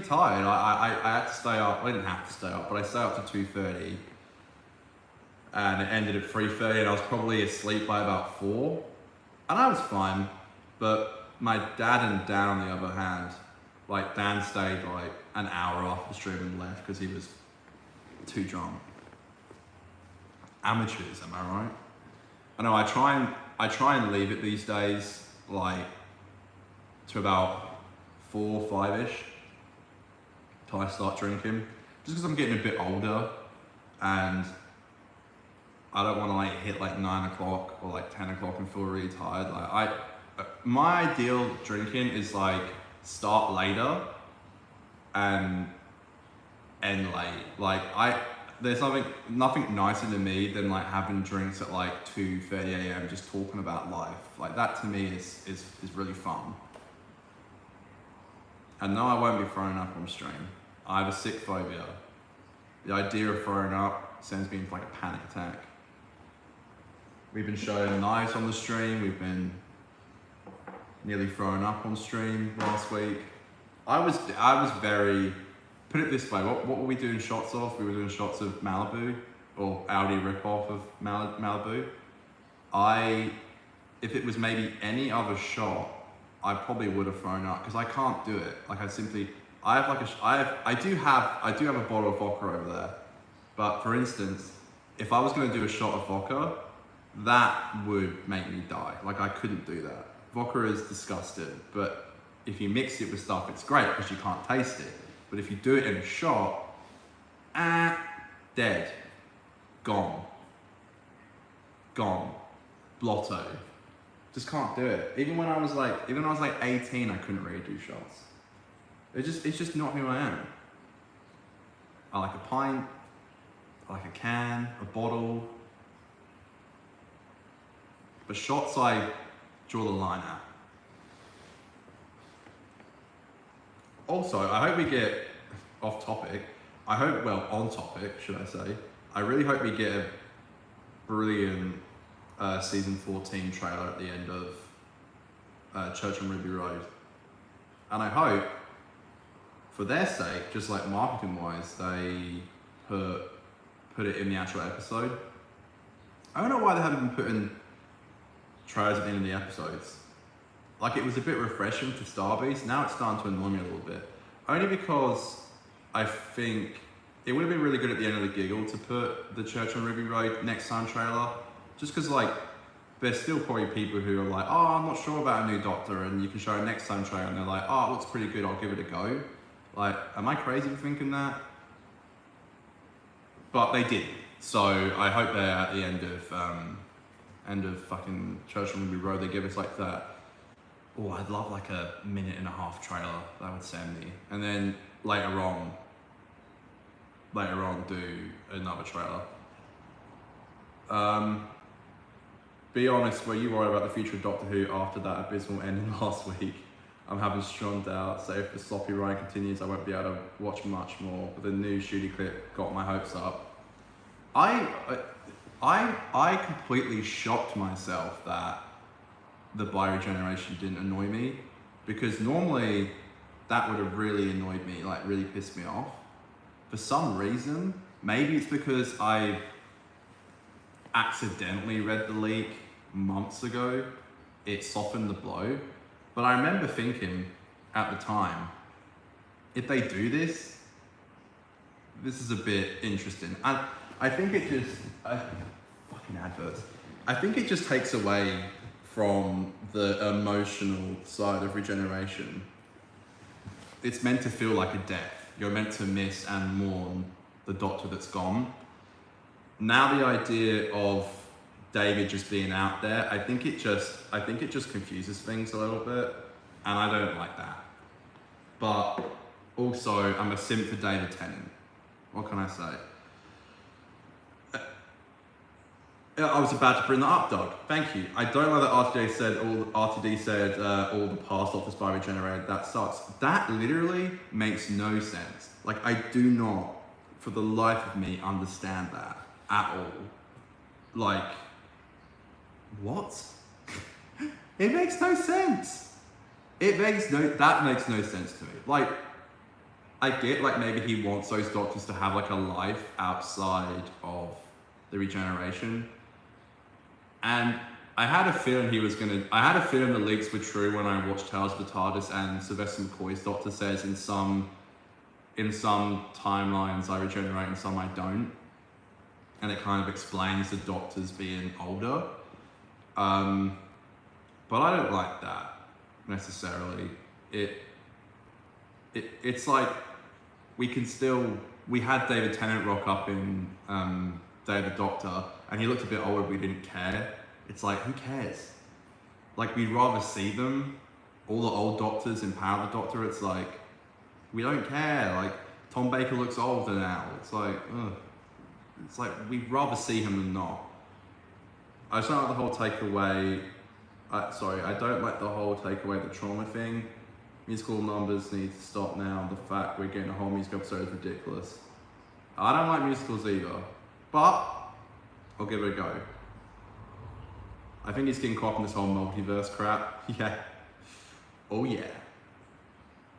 tired. I had to stay up. I didn't have to stay up, but I stayed up to 2:30, and it ended at 3:30, and I was probably asleep by about 4, and I was fine. But my dad and Dan, on the other hand, like Dan stayed like an hour after the stream and left because he was too drunk. Amateurs, am I right? I know. I try and leave it these days, like to about 4, 5-ish, till I start drinking. Just because I'm getting a bit older, and I don't want to like hit like 9 o'clock or like 10 o'clock and feel really tired. Like my ideal drinking is like start later and end late. Like there's nothing nicer to me than like having drinks at like 2:30 a.m. just talking about life. Like that to me is really fun. And no, I won't be throwing up on stream. I have a sick phobia. The idea of throwing up sends me into like a panic attack. We've been showing knives on the stream. We've been nearly throwing up on stream last week. I was very, put it this way, what were we doing shots of? We were doing shots of Malibu, or Audi ripoff of Malibu. If it was maybe any other shot, I probably would have thrown up because I can't do it. Like I do have a bottle of vodka over there. But for instance, if I was going to do a shot of vodka, that would make me die. Like I couldn't do that. Vodka is disgusting, but if you mix it with stuff, it's great because you can't taste it. But if you do it in a shot, dead, gone, blotto. Just can't do it. Even when I was like 18, I couldn't really do shots. It's just not who I am. I like a pint, I like a can, a bottle. But shots, I draw the line at. Also, I hope we get off topic. On topic, should I say. I really hope we get a brilliant season 14 trailer at the end of Church on Ruby Road. And I hope, for their sake, just like marketing wise, they put it in the actual episode. I don't know why they haven't been putting trailers at the end of the episodes. Like, it was a bit refreshing for Starbeast. Now it's starting to annoy me a little bit. Only because I think it would have been really good at the end of the Giggle to put the Church on Ruby Road next time trailer. Just because, like, there's still probably people who are like, oh, I'm not sure about a new Doctor, and you can show a next time trailer and they're like, oh, it looks pretty good, I'll give it a go. Like, am I crazy for thinking that? But they did. So I hope they're at the end of fucking Church on Ruby Road, they give us like that. Oh, I'd love like a 1.5 minute trailer that would send me. And then later on do another trailer. Be honest, were you worried about the future of Doctor Who after that abysmal ending last week? I'm having strong doubts that if the sloppy ride continues, I won't be able to watch much more. But the new shooty clip got my hopes up. I completely shocked myself that the bi-regeneration didn't annoy me, because normally that would have really annoyed me, like really pissed me off. For some reason, maybe it's because I accidentally read the leak months ago, it softened the blow. But I remember thinking at the time, if they do this is a bit interesting. And I think it just, fucking adverts. I think it just takes away from the emotional side of regeneration. It's meant to feel like a death. You're meant to miss and mourn the Doctor that's gone. Now the idea of David just being out there. I think it just confuses things a little bit, and I don't like that. But also, I'm a simp for David Tennant. What can I say? I was about to bring that up, Doug. Thank you. I don't like that RTD said all the past Doctors by regenerated. That sucks. That literally makes no sense. Like, I do not, for the life of me, understand that at all. Like, what? It makes no sense. That makes no sense to me. Like, I get, like, maybe he wants those doctors to have, like, a life outside of the regeneration. And I had a feeling I had a feeling the leaks were true when I watched Tales of the TARDIS, and Sylvester McCoy's doctor says in some timelines I regenerate and some I don't. And it kind of explains the doctors being older. But I don't like that necessarily. It's like we had David Tennant rock up in Day of the Doctor, and he looked a bit older, we didn't care. It's like, who cares? Like, we'd rather see them, all the old doctors in Power of the Doctor. It's like, we don't care. Like, Tom Baker looks older now. It's like, ugh. It's like, we'd rather see him than not. I just don't like the whole takeaway. I don't like the whole takeaway the trauma thing. Musical numbers need to stop now. The fact we're getting a whole musical episode is ridiculous. I don't like musicals either, but I'll give it a go. I think he's getting caught in this whole multiverse crap. Yeah. Oh yeah.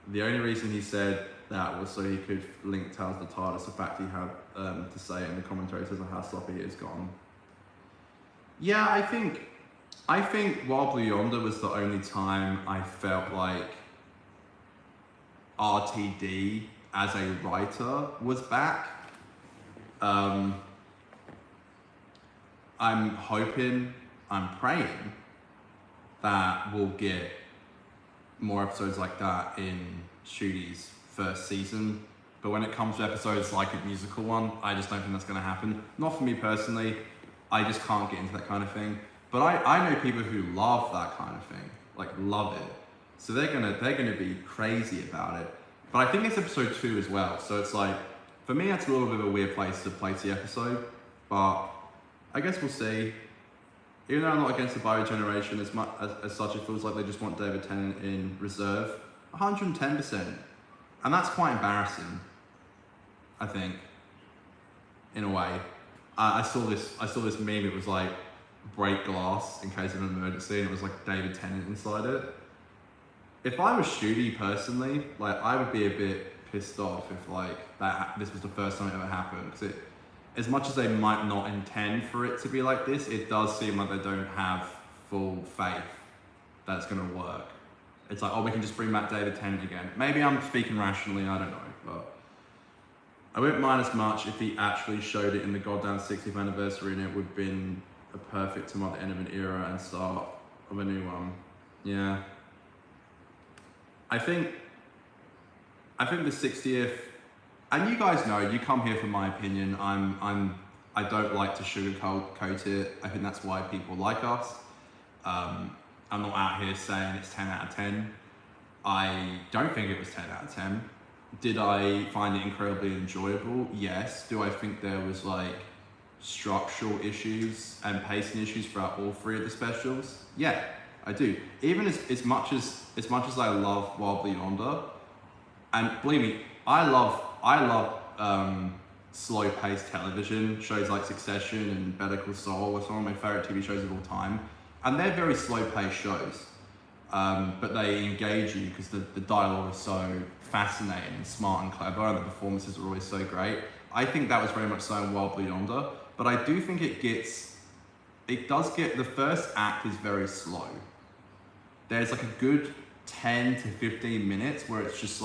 The only reason he said that was so he could link Tales of the TARDIS. The fact he had to say it in the commentary says how sloppy it is gone. Yeah, I think Wild Blue Yonder was the only time I felt like RTD as a writer was back. I'm hoping, I'm praying that we'll get more episodes like that in Shooty's first season. But when it comes to episodes like a musical one, I just don't think that's going to happen. Not for me personally. I just can't get into that kind of thing. But I know people who love that kind of thing, like love it. So they're gonna be crazy about it. But I think it's episode 2 as well. So it's like, for me, that's a little bit of a weird place to place the episode. But I guess we'll see. Even though I'm not against the biogeneration as such, it feels like they just want David Tennant in reserve. 110%. And that's quite embarrassing, I think, in a way. I saw this meme, it was like, break glass in case of an emergency, and it was like David Tennant inside it. If I was Shooty personally, like, I would be a bit pissed off if like this was the first time it ever happened, because as much as they might not intend for it to be like this, it does seem like they don't have full faith that it's going to work. It's like, oh, we can just bring back David Tennant again. Maybe I'm speaking rationally, I don't know, but I wouldn't mind as much if he actually showed it in the goddamn 60th anniversary, and it would have been a perfect to mark the end of an era and start of a new one. Yeah. I think the 60th, and you guys know, you come here for my opinion. I don't like to sugarcoat it. I think that's why people like us. I'm not out here saying it's 10 out of 10. I don't think it was 10 out of 10. Did I find it incredibly enjoyable? Yes. Do I think there was like structural issues and pacing issues throughout all 3 of the specials? Yeah, I do. Even as much as I love Wild Blue Yonder, and believe me, I love slow-paced television shows like Succession and Better Call Saul are some of my favorite TV shows of all time, and they're very slow-paced shows, but they engage you because the dialogue is so fascinating and smart and clever, and the performances are always so great. I think that was very much so in Wild Blue Yonder, but I do think the first act is very slow. There's like a good 10 to 15 minutes where it's just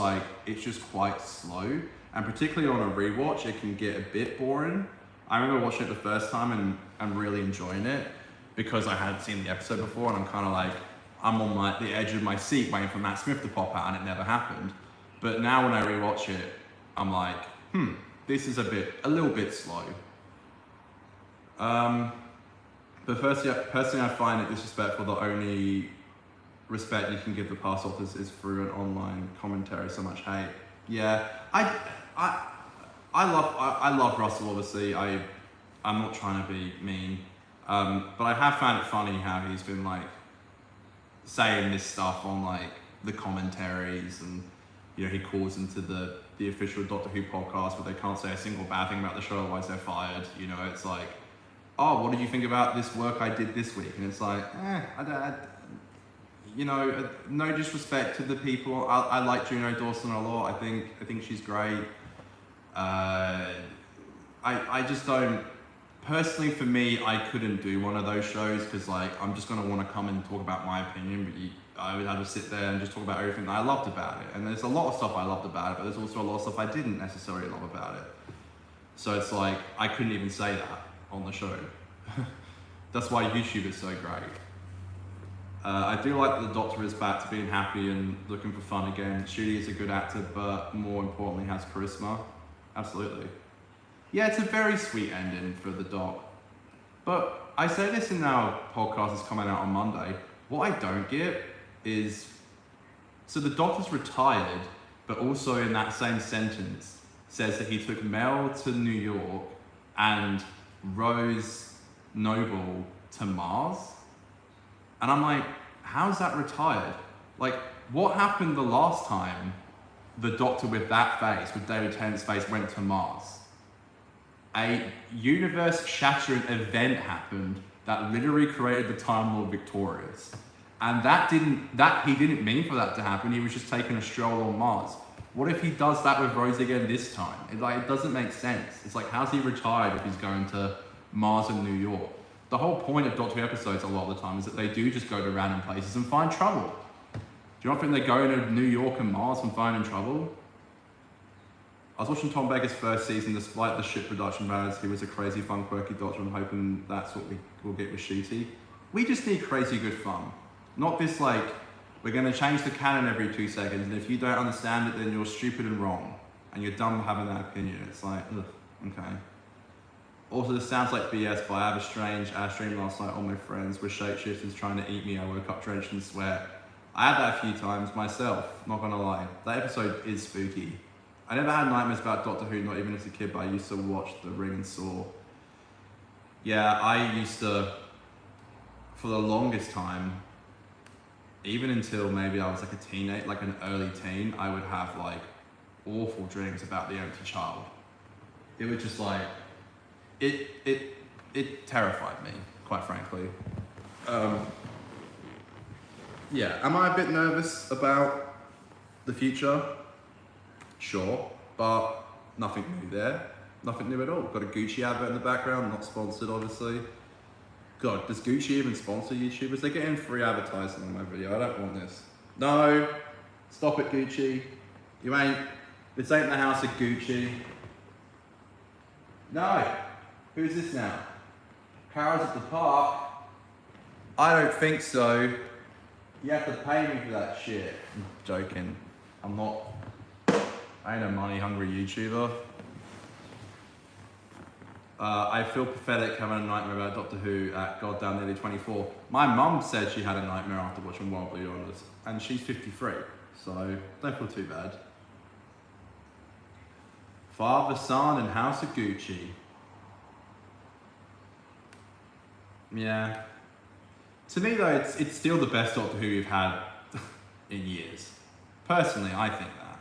quite slow, and particularly on a rewatch, it can get a bit boring. I remember watching it the first time and really enjoying it because I hadn't seen the episode before, and I'm kind of like, I'm on the edge of my seat waiting for Matt Smith to pop out, and it never happened. But now when I rewatch it, I'm like, this is a little bit slow. But But firstly, personally, I find it disrespectful that only respect you can give the past authors is through an online commentary. So much hate. Yeah, I love Russell. Obviously, I'm not trying to be mean, but I have found it funny how he's been like saying this stuff on like the commentaries, and you know he calls into the official Doctor Who podcast where they can't say a single bad thing about the show, otherwise they're fired. You know, it's like, oh, what did you think about this work I did this week? And it's like, you know, no disrespect to the people. I like Juno Dawson a lot. I think she's great. I just don't, personally for me, I couldn't do one of those shows because like I'm just gonna want to come and talk about my opinion, but I would have to sit there and just talk about everything that I loved about it. And there's a lot of stuff I loved about it, but there's also a lot of stuff I didn't necessarily love about it. So it's like I couldn't even say that on the show. That's why YouTube is so great. I do like that the Doctor is back to being happy and looking for fun again. Judy is a good actor, but more importantly has charisma. Absolutely. Yeah, it's a very sweet ending for the Doc. But I say this in our podcast that's coming out on Monday. What I don't get is, so the Doctor's retired, but also in that same sentence says that he took Mel to New York and Rose Noble to Mars. And I'm like, how's that retired? Like, what happened the last time the Doctor with that face, with David Tennant's face, went to Mars? A universe-shattering event happened that literally created the Time Lord victorious. And he didn't mean for that to happen. He was just taking a stroll on Mars. What if he does that with Rose again this time? It doesn't make sense. It's like, how's he retired if he's going to Mars and New York? The whole point of Doctor Who episodes a lot of the time is that they do just go to random places and find trouble. Do you not think they go to New York and Mars and finding trouble? I was watching Tom Baker's first season. Despite the shit production values, he was a crazy, fun, quirky Doctor. I'm hoping that's what we will get with Shooty. We just need crazy good fun. Not this like, we're going to change the canon every 2 seconds, and if you don't understand it, then you're stupid and wrong, and you're dumb having that opinion. It's like, ugh, okay. Also, this sounds like BS, but I have a strange stream last night. All my friends were shapeshifters trying to eat me. I woke up drenched in sweat. I had that a few times myself, not gonna lie. That episode is spooky. I never had nightmares about Doctor Who, not even as a kid, but I used to watch The Ring and Saw. Yeah, I used to, for the longest time, even until maybe I was like a teenage, like an early teen, I would have like awful dreams about the empty child. It was just like, it terrified me, quite frankly. Yeah, am I a bit nervous about the future? Sure, but nothing new there. Nothing new at all. Got a Gucci advert in the background, not sponsored obviously. God, does Gucci even sponsor YouTubers? They're getting free advertising on my video. I don't want this. No, stop it Gucci. This ain't the house of Gucci. No. Who's this now? Carol's at the park? I don't think so. You have to pay me for that shit. I'm joking. I ain't a money hungry YouTuber. I feel pathetic having a nightmare about Doctor Who at goddamn nearly 24. My mum said she had a nightmare after watching Wild Blue Honors, and she's 53, so don't feel too bad. Father, Son, and House of Gucci. Yeah. To me though, it's still the best Doctor Who we've had in years. Personally, I think that.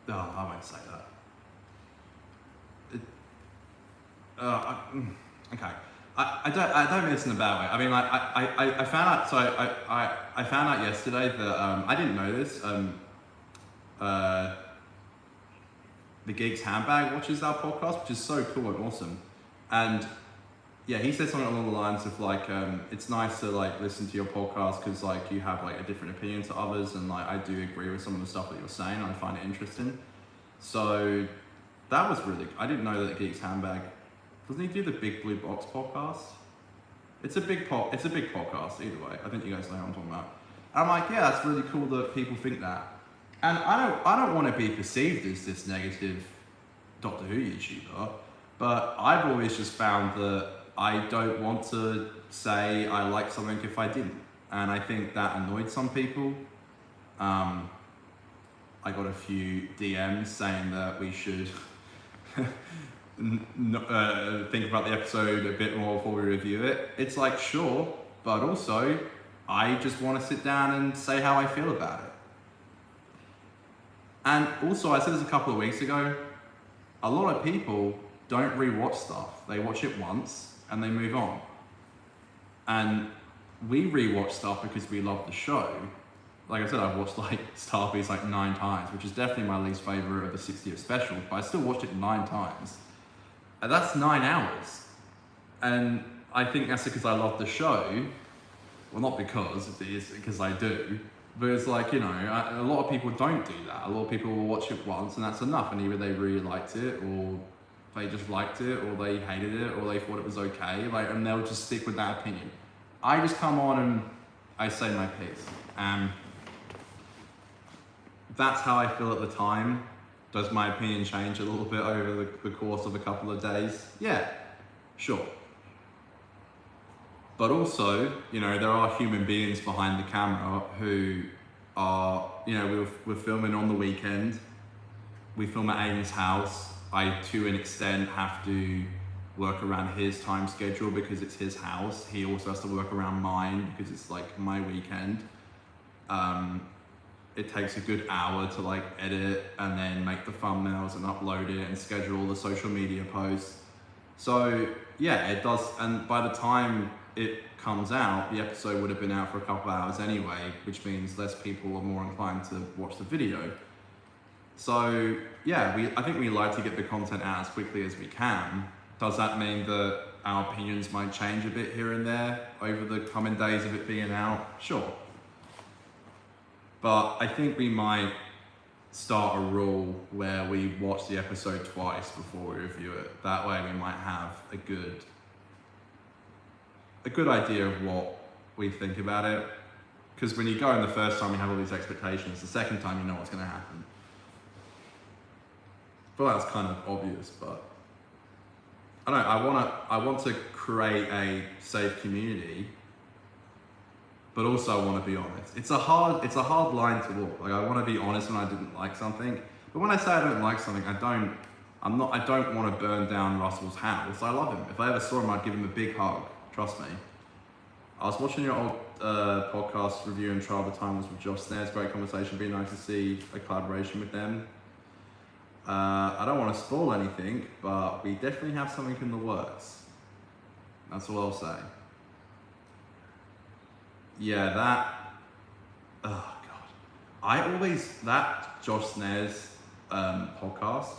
I won't say that. Okay. I don't mean this in a bad way. I mean, like, I found out, so I found out yesterday that, I didn't know this, the Geeks Handbag watches our podcast, which is so cool and awesome. And yeah, he said something along the lines of like, it's nice to like listen to your podcast because like you have like a different opinion to others, and like I do agree with some of the stuff that you're saying. I find it interesting. So that was really, I didn't know that Geeks Handbag, doesn't he do the Big Blue Box podcast? It's a big podcast either way. I think you guys know what I'm talking about. And I'm like, yeah, that's really cool that people think that. And I don't want to be perceived as this negative Doctor Who YouTuber. But I've always just found that I don't want to say I like something if I didn't. And I think that annoyed some people. I got a few DMs saying that we should think about the episode a bit more before we review it. It's like, sure, but also I just want to sit down and say how I feel about it. And also, I said this a couple of weeks ago, a lot of people don't rewatch stuff. They watch it once and they move on. And we rewatch stuff because we love the show. Like I said, I've watched like Star Beast like 9 times, which is definitely my least favorite of the 60th special, but I still watched it 9 times. And that's 9 hours. And I think that's because I love the show. Well, not because, it is because I do. But it's like, you know, a lot of people don't do that. A lot of people will watch it once and that's enough. And either they really liked it, or they just liked it, or they hated it, or they thought it was okay. Like, and they'll just stick with that opinion. I just come on and I say my piece. That's how I feel at the time. Does my opinion change a little bit over the course of a couple of days? Yeah, sure. But also, you know, there are human beings behind the camera who are, you know, we're filming on the weekend. We film at Aiden's house. I, to an extent, have to work around his time schedule because it's his house. He also has to work around mine because it's like my weekend. It takes a good hour to like edit and then make the thumbnails and upload it and schedule all the social media posts. So yeah, it does. And by the time it comes out, the episode would have been out for a couple of hours anyway, which means less people are more inclined to watch the video. So yeah, I think we like to get the content out as quickly as we can. Does that mean that our opinions might change a bit here and there over the coming days of it being out? Sure. But I think we might start a rule where we watch the episode twice before we review it. That way we might have a good idea of what we think about it. Because when you go in the first time, you have all these expectations. The second time, you know what's going to happen. I feel like that's kind of obvious, but I don't know. I want to create a safe community, but also I want to be honest. It's a hard line to walk. Like, I want to be honest when I didn't like something, but when I say I don't like something, I don't want to burn down Russell's house. I love him. If I ever saw him, I'd give him a big hug. Trust me. I was watching your old podcast review and Trial of the Timeless with Josh Snares. Great conversation. Be nice to see a collaboration with them. I don't want to spoil anything, but we definitely have something in the works. That's all I'll say. Yeah, oh God. That Josh Snares podcast,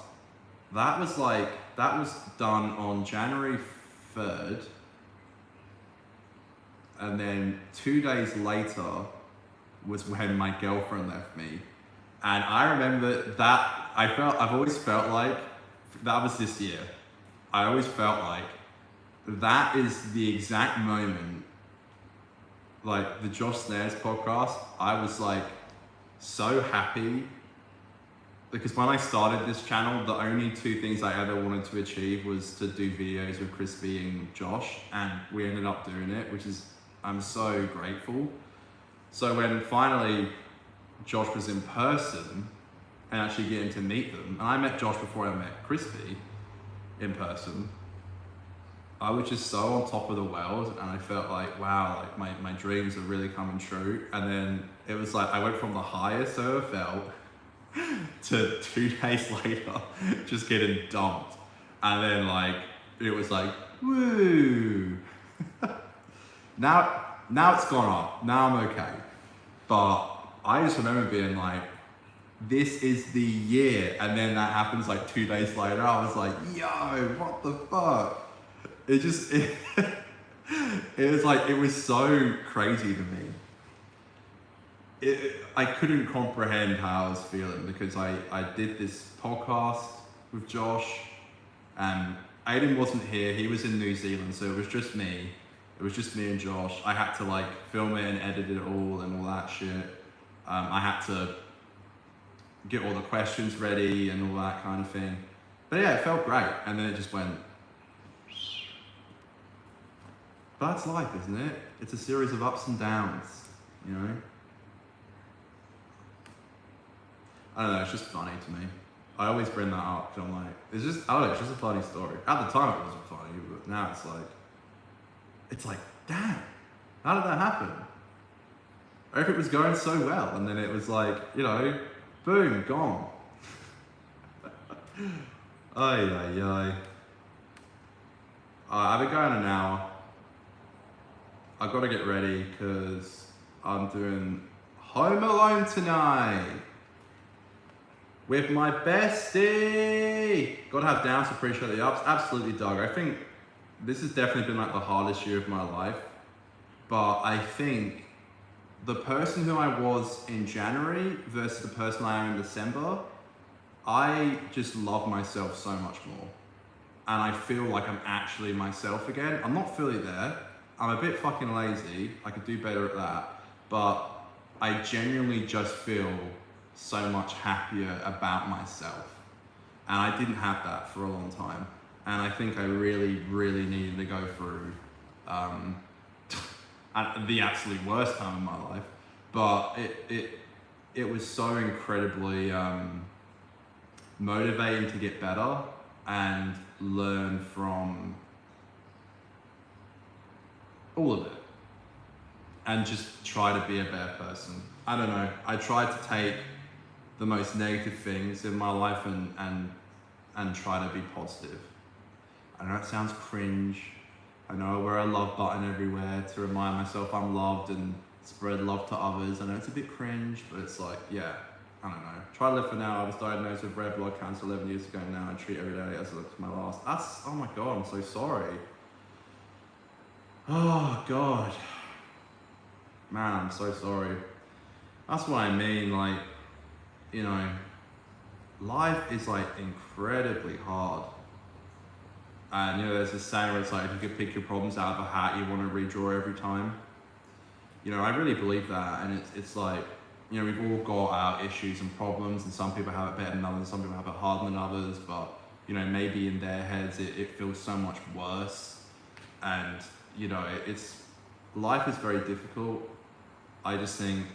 that was done on January 3rd. And then 2 days later was when my girlfriend left me. And I remember that I've always felt like, that was this year. I always felt like that is the exact moment, like the Josh Snares podcast, I was like so happy because when I started this channel, the only 2 things I ever wanted to achieve was to do videos with Crispy and Josh, and we ended up doing it, which is, I'm so grateful. So when finally Josh was in person and actually getting to meet them, and I met Josh before I met Crispy in person, I was just so on top of the world, and I felt like, wow, like my dreams are really coming true. And then it was like, I went from the highest I ever felt to 2 days later, just getting dumped. And then like, it was like, woo. Now it's gone up, now I'm okay. But I just remember being like, this is the year. And then that happens like 2 days later, I was like, yo, what the fuck? It was like, it was so crazy to me. I couldn't comprehend how I was feeling because I did this podcast with Josh and Aiden wasn't here, he was in New Zealand, so it was just me. It was just me and Josh. I had to like film it and edit it all and all that shit. I had to get all the questions ready and all that kind of thing. But yeah, it felt great. And then it just went. But that's life, isn't it? It's a series of ups and downs, you know? I don't know, it's just funny to me. I always bring that up because I'm like, I don't know, it's just a funny story. At the time it wasn't funny, but now it's like, damn, how did that happen? Or if it was going so well and then it was like, you know, boom, gone. Ay, ay, ay. I've been going an hour. I've got to get ready because I'm doing Home Alone tonight with my bestie. Gotta have downs to appreciate the ups. Absolutely, Doug. I think this has definitely been like the hardest year of my life. But I think the person who I was in January versus the person I am in December, I just love myself so much more. And I feel like I'm actually myself again. I'm not fully there. I'm a bit fucking lazy. I could do better at that. But I genuinely just feel so much happier about myself. And I didn't have that for a long time. And I think I really, really needed to go through the absolute worst time of my life. But it was so incredibly motivating to get better and learn from all of it and just try to be a better person. I don't know, I tried to take the most negative things in my life and try to be positive. I know it sounds cringe. I know I wear a love button everywhere to remind myself I'm loved and spread love to others. I know it's a bit cringe, but it's like, yeah, I don't know. Try to live for now. I was diagnosed with red blood cancer 11 years ago now. I treat every day as if it's my last. Oh my God, I'm so sorry. Oh God. Man, I'm so sorry. That's what I mean, like, you know, life is like incredibly hard. And you know, there's this saying where it's like, if you could pick your problems out of a hat, you want to redraw every time. You know, I really believe that. And it's like, you know, we've all got our issues and problems, and some people have it better than others, some people have it harder than others, but you know, maybe in their heads it feels so much worse. And you know, life is very difficult. I just think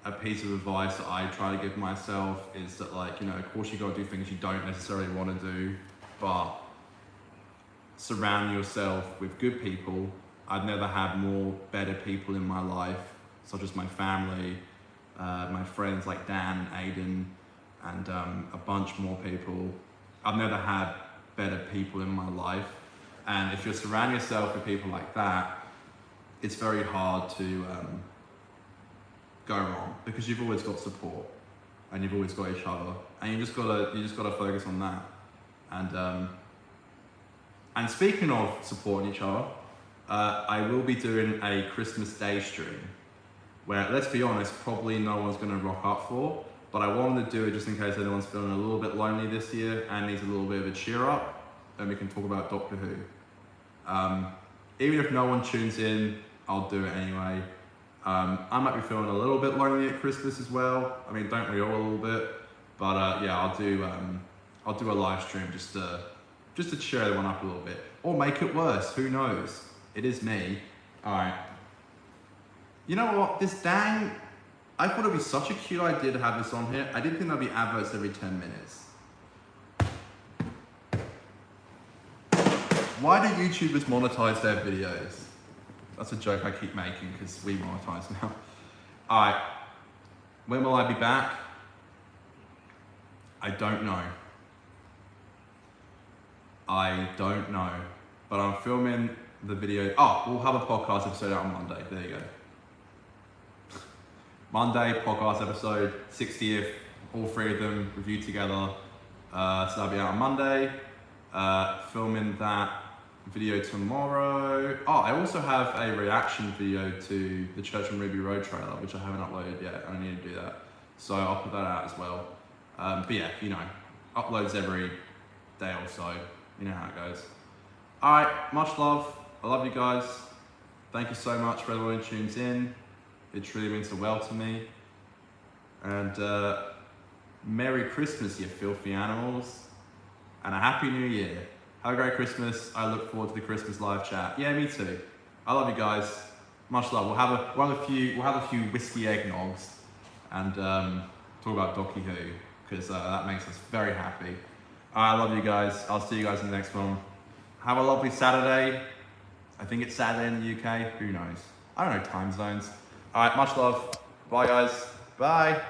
a piece of advice that I try to give myself is that, like, you know, of course you got to do things you don't necessarily want to do, but surround yourself with good people. I've never had more better people in my life, such as my family, my friends like Dan, Aiden, and a bunch more people. I've never had better people in my life. And if you surround yourself with people like that, it's very hard to go wrong, because you've always got support and you've always got each other, and you just gotta focus on that. And speaking of supporting each other, I will be doing a Christmas Day stream where, let's be honest, probably no one's gonna rock up for, but I wanted to do it just in case anyone's feeling a little bit lonely this year and needs a little bit of a cheer up, and we can talk about Doctor Who. Even if no one tunes in, I'll do it anyway. I might be feeling a little bit lonely at Christmas as well. I mean, don't we all a little bit? But yeah, I'll do a live stream just to cheer everyone up a little bit, or make it worse. Who knows? It is me. All right. You know what? I thought it'd be such a cute idea to have this on here. I didn't think there'd be adverts every 10 minutes. Why do YouTubers monetize their videos? That's a joke I keep making because we monetize now. All right, when will I be back? I don't know. But I'm filming the video. Oh, we'll have a podcast episode out on Monday. There you go. Monday, podcast episode, 60th, all three of them reviewed together. So that'll be out on Monday. Filming that video tomorrow. Oh, I also have a reaction video to the Church on Ruby Road trailer, which I haven't uploaded yet. I need to do that. So I'll put that out as well. But yeah, you know, uploads every day or so. You know how it goes. All right, much love. I love you guys. Thank you so much for everyone who tunes in. It truly means the world to me. And Merry Christmas, you filthy animals. and a happy new year. Have a great Christmas. I look forward to the Christmas live chat. Yeah, me too. I love you guys. Much love. We'll have a few whiskey eggnogs and talk about Donkey Who because that makes us very happy. I love you guys. I'll see you guys in the next one. Have a lovely Saturday. I think it's Saturday in the UK. Who knows? I don't know time zones. All right, much love. Bye, guys. Bye.